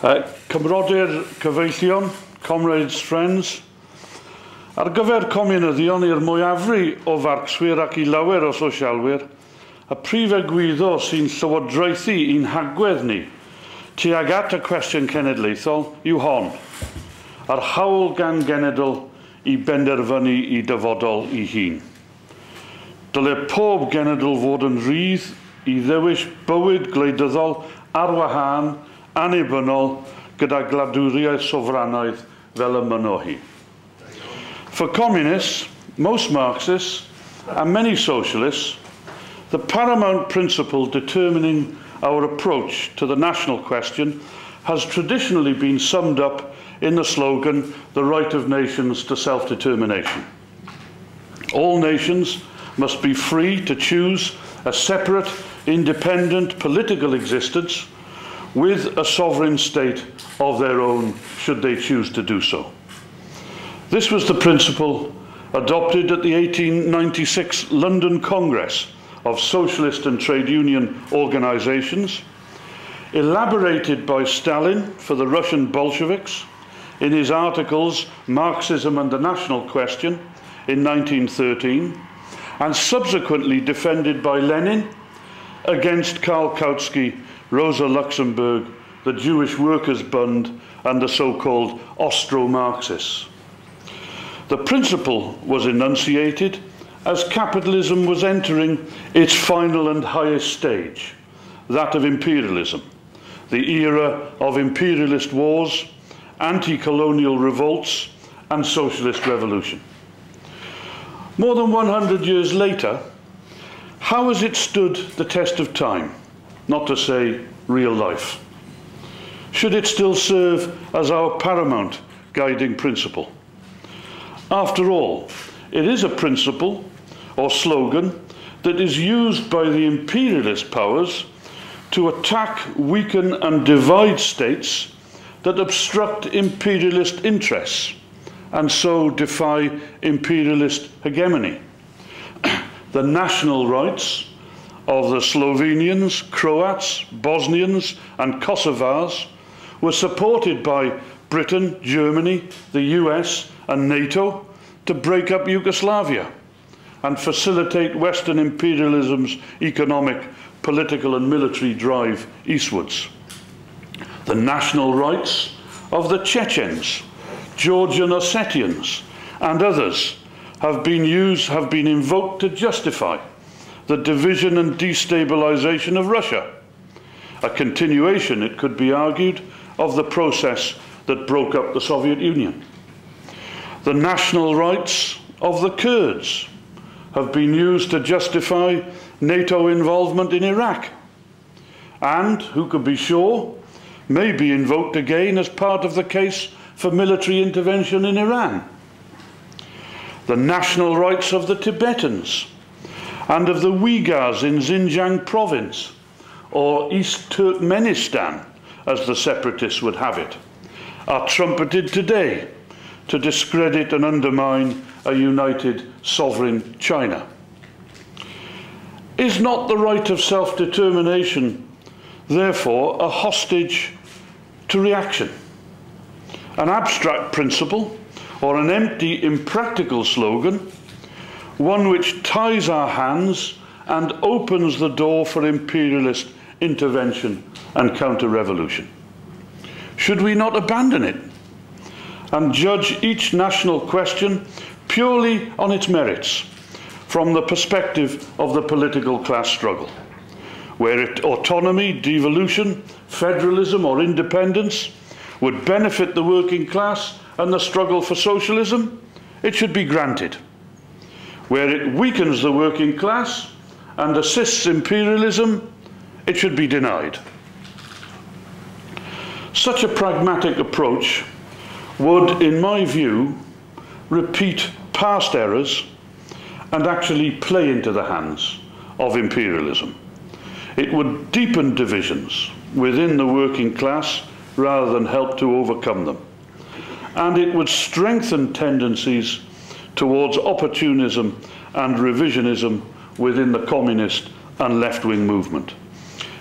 Cymrodyr cyfeillion, comrades, friends, ar gyfer comunyddion i'r mwyafri o farcswyr ac I lawer o sosialwyr, y prif egwyddor sy'n llywodraethu i'n hagwedd ni tuag at y cwestiwn cenedlaethol yw hon, a'r hawl gan genedl I benderfynu I dyfodol I hun. Dyle pob genedl fod yn rhydd I ddewis bywyd gwleidyddol ar wahân, annibynnol, gyda gladwriaeth sofranaidd fel y mynohi. For communists, most Marxists, and many socialists, the paramount principle determining our approach to the national question has traditionally been summed up in the slogan, the right of nations to self-determination. All nations must be free to choose a separate, independent political existence with a sovereign state of their own, should they choose to do so. This was the principle adopted at the 1896 London Congress of Socialist and Trade Union organizations, elaborated by Stalin for the Russian Bolsheviks in his articles Marxism and the National Question in 1913, and subsequently defended by Lenin against Karl Kautsky, Rosa Luxemburg, the Jewish Workers' Bund, and the so-called Austro-Marxists. The principle was enunciated as capitalism was entering its final and highest stage, that of imperialism, the era of imperialist wars, anti-colonial revolts, and socialist revolution. More than 100 years later, how has it stood the test of time, not to say real life? Should it still serve as our paramount guiding principle? After all, it is a principle or slogan that is used by the imperialist powers to attack, weaken and divide states that obstruct imperialist interests and so defy imperialist hegemony. The national rights of the Slovenians, Croats, Bosnians and Kosovars were supported by Britain, Germany, the US and NATO to break up Yugoslavia and facilitate Western imperialism's economic, political and military drive eastwards. The national rights of the Chechens, Georgian Ossetians and others have been invoked to justify the division and destabilization of Russia, a continuation, it could be argued, of the process that broke up the Soviet Union. The national rights of the Kurds have been used to justify NATO involvement in Iraq, and, who could be sure, may be invoked again as part of the case for military intervention in Iran. The national rights of the Tibetans and of the Uyghurs in Xinjiang province, or East Turkmenistan, as the separatists would have it, are trumpeted today to discredit and undermine a united sovereign China. Is not the right of self-determination, therefore, a hostage to reaction? An abstract principle or an empty, impractical slogan, one which ties our hands and opens the door for imperialist intervention and counter-revolution? Should we not abandon it and judge each national question purely on its merits from the perspective of the political class struggle, where autonomy, devolution, federalism or independence would benefit the working class and the struggle for socialism? It should be granted. Where it weakens the working class and assists imperialism, it should be denied. Such a pragmatic approach would, in my view, repeat past errors and actually play into the hands of imperialism. It would deepen divisions within the working class rather than help to overcome them. And it would strengthen tendencies towards opportunism and revisionism within the communist and left-wing movement.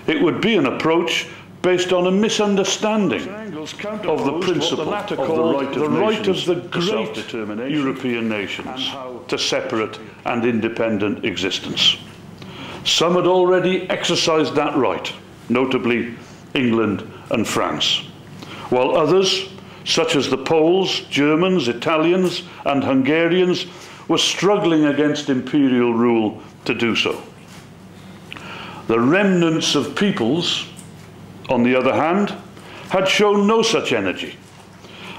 It would be an approach based on a misunderstanding of the principle of the right of the great European nations to separate and independent existence. Some had already exercised that right, notably England and France, while others, such as the Poles, Germans, Italians and Hungarians, were struggling against imperial rule to do so. The remnants of peoples, on the other hand, had shown no such energy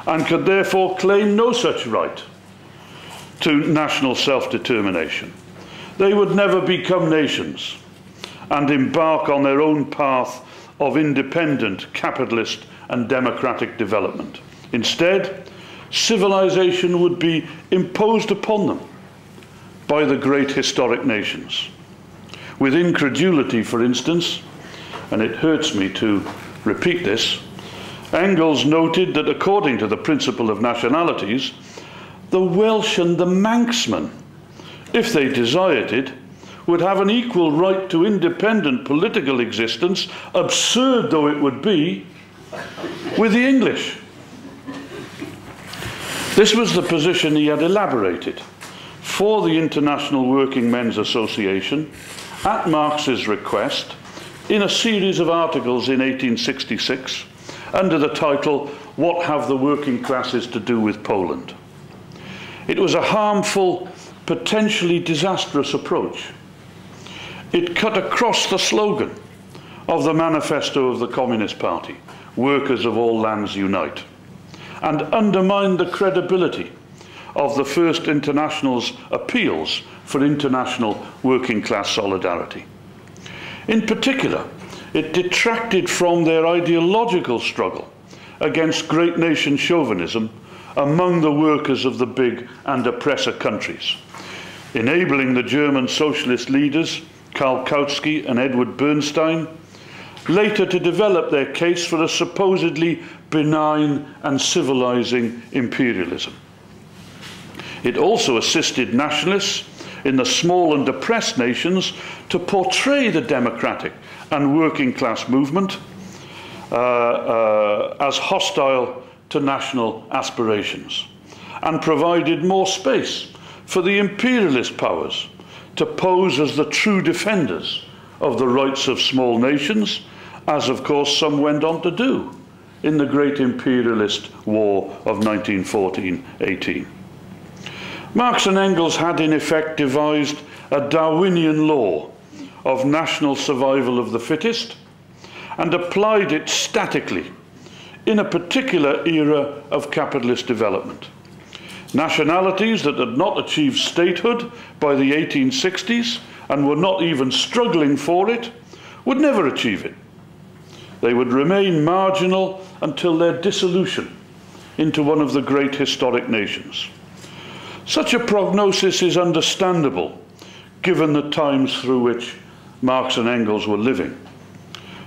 and could therefore claim no such right to national self-determination. They would never become nations and embark on their own path of independent, capitalist and democratic development. Instead, civilization would be imposed upon them by the great historic nations. With incredulity, for instance, and it hurts me to repeat this, Engels noted that according to the principle of nationalities, the Welsh and the Manxmen, if they desired it, would have an equal right to independent political existence, absurd though it would be, with the English. This was the position he had elaborated for the International Working Men's Association at Marx's request in a series of articles in 1866 under the title, "What Have the Working Classes to Do with Poland?" It was a harmful, potentially disastrous approach. It cut across the slogan of the manifesto of the Communist Party, "Workers of all lands unite," and undermined the credibility of the First International's appeals for international working class solidarity. In particular, it detracted from their ideological struggle against great nation chauvinism among the workers of the big and oppressor countries, enabling the German socialist leaders, Karl Kautsky and Edward Bernstein, later to develop their case for a supposedly benign and civilizing imperialism. It also assisted nationalists in the small and oppressed nations to portray the democratic and working class movement as hostile to national aspirations, and provided more space for the imperialist powers to pose as the true defenders of the rights of small nations, as of course some went on to do in the great imperialist war of 1914-18. Marx and Engels had in effect devised a Darwinian law of national survival of the fittest and applied it statically in a particular era of capitalist development. Nationalities that had not achieved statehood by the 1860s and were not even struggling for it would never achieve it. They would remain marginal until their dissolution into one of the great historic nations. Such a prognosis is understandable, given the times through which Marx and Engels were living.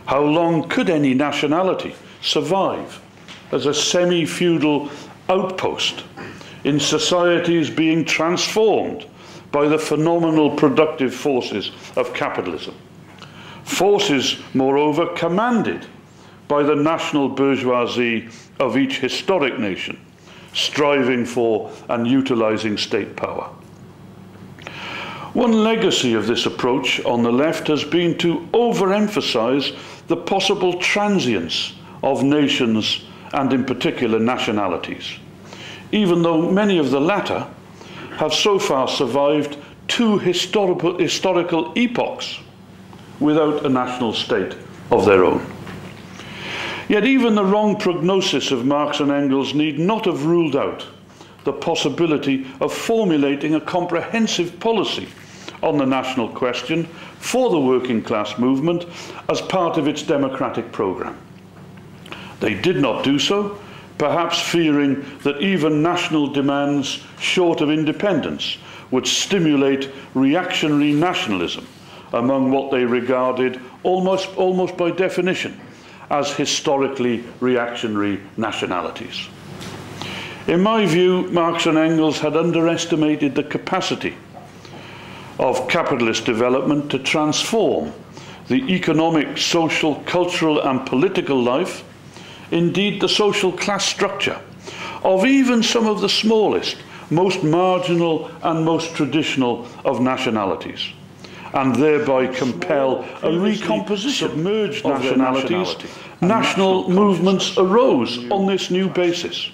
How long could any nationality survive as a semi-feudal outpost in societies being transformed by the phenomenal productive forces of capitalism? Forces, moreover, commanded by the national bourgeoisie of each historic nation, striving for and utilizing state power. One legacy of this approach on the left has been to overemphasize the possible transience of nations and in particular nationalities, even though many of the latter have so far survived two historical epochs without a national state of their own. Yet even the wrong prognosis of Marx and Engels need not have ruled out the possibility of formulating a comprehensive policy on the national question for the working class movement as part of its democratic programme. They did not do so, perhaps fearing that even national demands short of independence would stimulate reactionary nationalism among what they regarded almost by definition as historically reactionary nationalities. In my view, Marx and Engels had underestimated the capacity of capitalist development to transform the economic, social, cultural and political life, indeed the social class structure, of even some of the smallest, most marginal and most traditional of nationalities, and thereby compel a recomposition. Submerged nationalities, national movements arose on this new basis,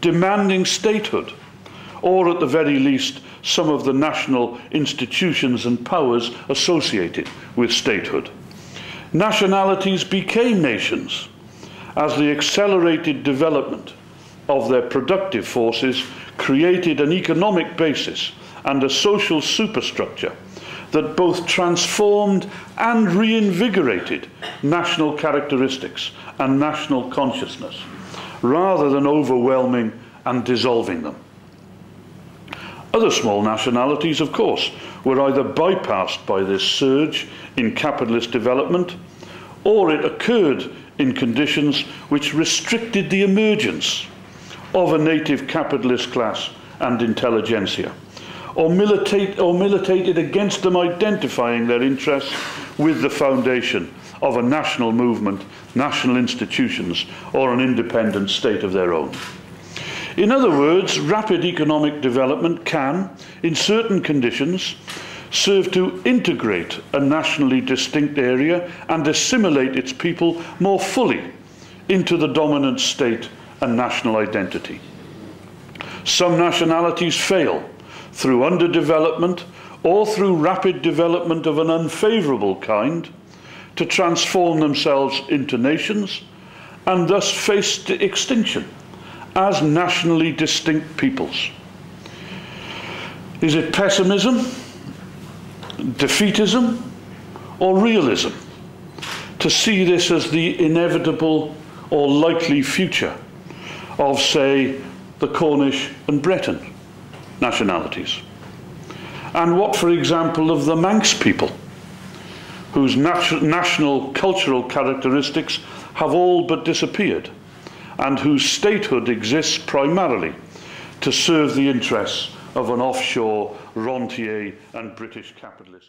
demanding statehood, or at the very least some of the national institutions and powers associated with statehood. Nationalities became nations as the accelerated development of their productive forces created an economic basis and a social superstructure that both transformed and reinvigorated national characteristics and national consciousness, rather than overwhelming and dissolving them. Other small nationalities, of course, were either bypassed by this surge in capitalist development, or it occurred in conditions which restricted the emergence of a native capitalist class and intelligentsia, or militated against them identifying their interests with the foundation of a national movement, national institutions, or an independent state of their own. In other words, rapid economic development can, in certain conditions, serve to integrate a nationally distinct area and assimilate its people more fully into the dominant state and national identity. Some nationalities fail through underdevelopment or through rapid development of an unfavourable kind to transform themselves into nations and thus face extinction as nationally distinct peoples. Is it pessimism, defeatism, or realism to see this as the inevitable or likely future of, say, the Cornish and Breton nationalities? And what, for example, of the Manx people, whose national cultural characteristics have all but disappeared, and whose statehood exists primarily to serve the interests of an offshore rentier and British capitalist?